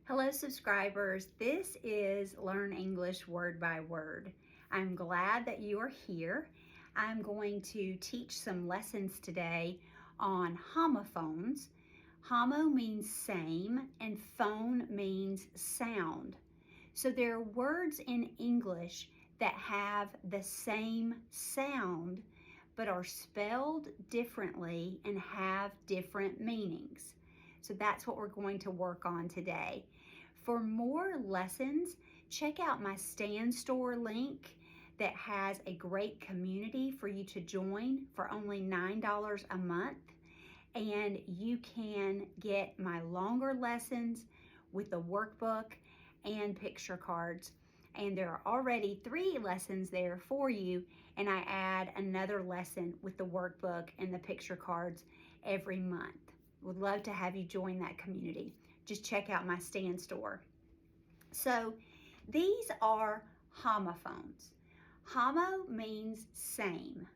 Hello subscribers, this is Learn English Word by Word. I'm glad that you are here. I'm going to teach some lessons today on homophones. Homo means same and phone means sound. So there are words in English that have the same sound but are spelled differently and have different meanings. So that's what we're going to work on today. For more lessons, check out my Stand Store link that has a great community for you to join for only $9 a month. And you can get my longer lessons with the workbook and picture cards. And there are already 3 lessons there for you, and I add another lesson with the workbook and the picture cards every month. Would love to have you join that community. Just check out my Stand Store. So these are homophones. Homo means same.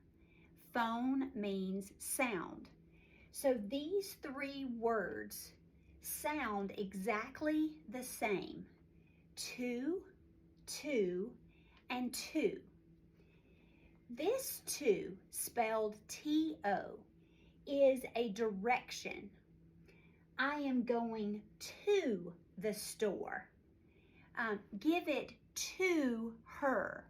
Phone means sound. So these 3 words sound exactly the same. To, and two. This to, spelled T-O, is a direction. I am going to the store. Give it to her.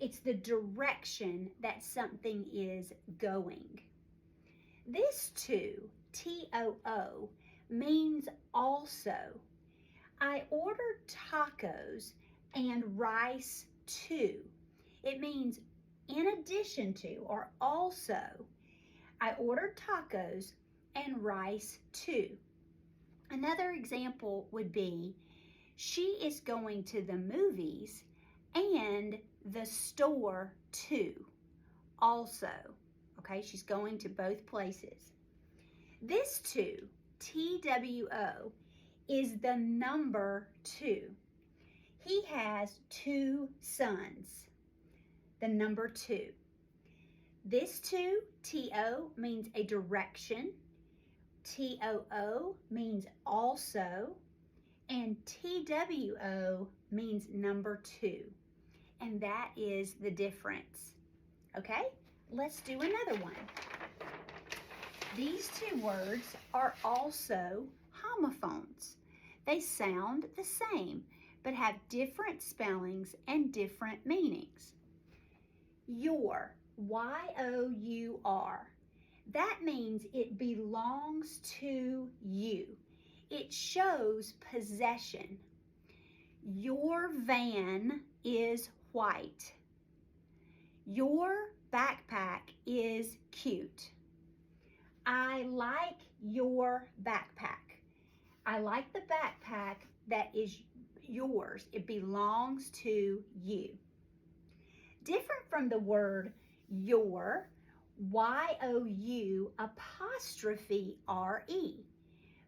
It's the direction that something is going. This to, T-O-O, means also. I ordered tacos and rice too. It means in addition to or also. I ordered tacos and rice too. Another example would be, she is going to the movies and the store too. Also, okay, she's going to both places. This two, T-W-O, is the number 2. He has 2 sons, the number 2. This 2, T-O, means a direction. T-O-O means also. And T-W-O means number 2. And that is the difference. Okay, let's do another one. These 2 words are also homophones. They sound the same, but have different spellings and different meanings. Your, Y-O-U-R. That means it belongs to you. It shows possession. Your van is white. Your backpack is cute. I like your backpack. I like the backpack that is yours. It belongs to you. Different from the word your, Y-O-U apostrophe R-E.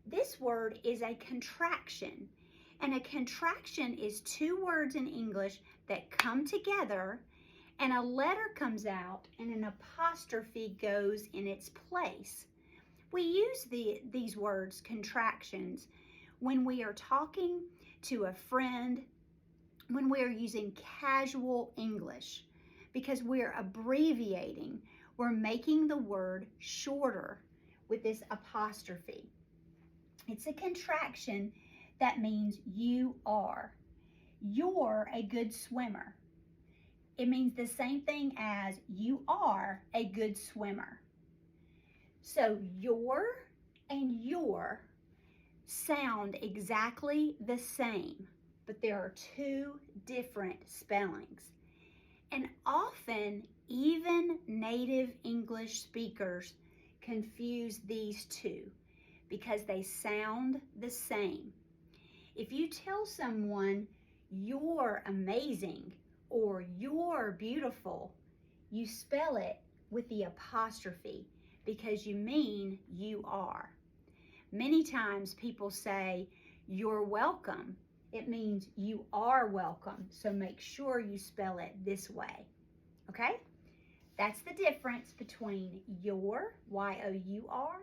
This word is a contraction, and a contraction is 2 words in English that come together and a letter comes out and an apostrophe goes in its place. We use these words, contractions, when we are talking to a friend, when we are using casual English, because we're abbreviating. We're making the word shorter with this apostrophe. It's a contraction that means you are. You're a good swimmer. It means the same thing as you are a good swimmer. So your and your sound exactly the same, but there are 2 different spellings. And often, even native English speakers confuse these 2 because they sound the same. If you tell someone, you're amazing or you're beautiful, you spell it with the apostrophe because you mean you are. Many times people say, you're welcome. It means you are welcome, so make sure you spell it this way, okay? That's the difference between your, Y-O-U-R,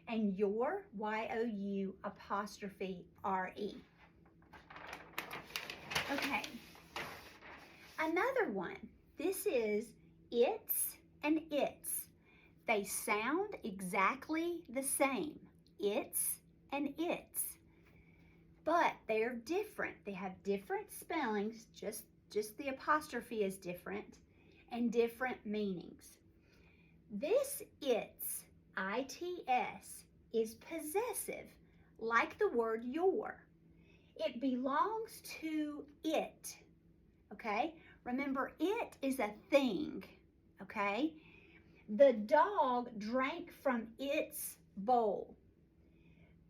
and your, Y-O-U apostrophe R-E. Okay, another one. This is its and its. They sound exactly the same. Its and its. But they're different. They have different spellings, just the apostrophe is different, and different meanings. This its, I-T-S, is possessive, like the word your. It belongs to it, okay? Remember, it is a thing, okay? The dog drank from its bowl.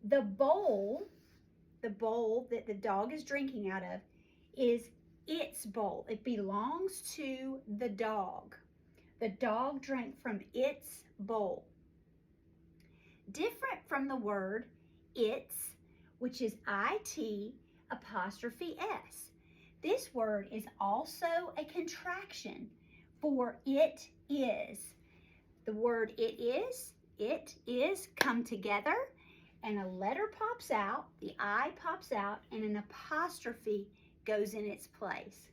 The bowl that the dog is drinking out of is its bowl. It belongs to the dog. The dog drank from its bowl. Different from the word its, which is I-T apostrophe S. This word is also a contraction for it is. The word it is come together, and a letter pops out, the I pops out, and an apostrophe goes in its place.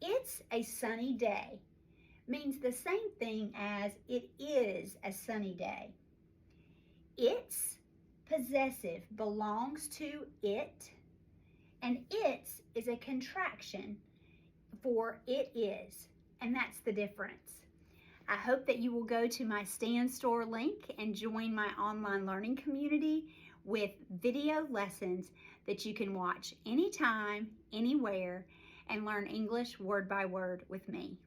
It's a sunny day means the same thing as it is a sunny day. It's possessive, belongs to it, and its is a contraction for it is, and that's the difference. I hope that you will go to my Stand Store link and join my online learning community with video lessons that you can watch anytime, anywhere, and learn English word by word with me.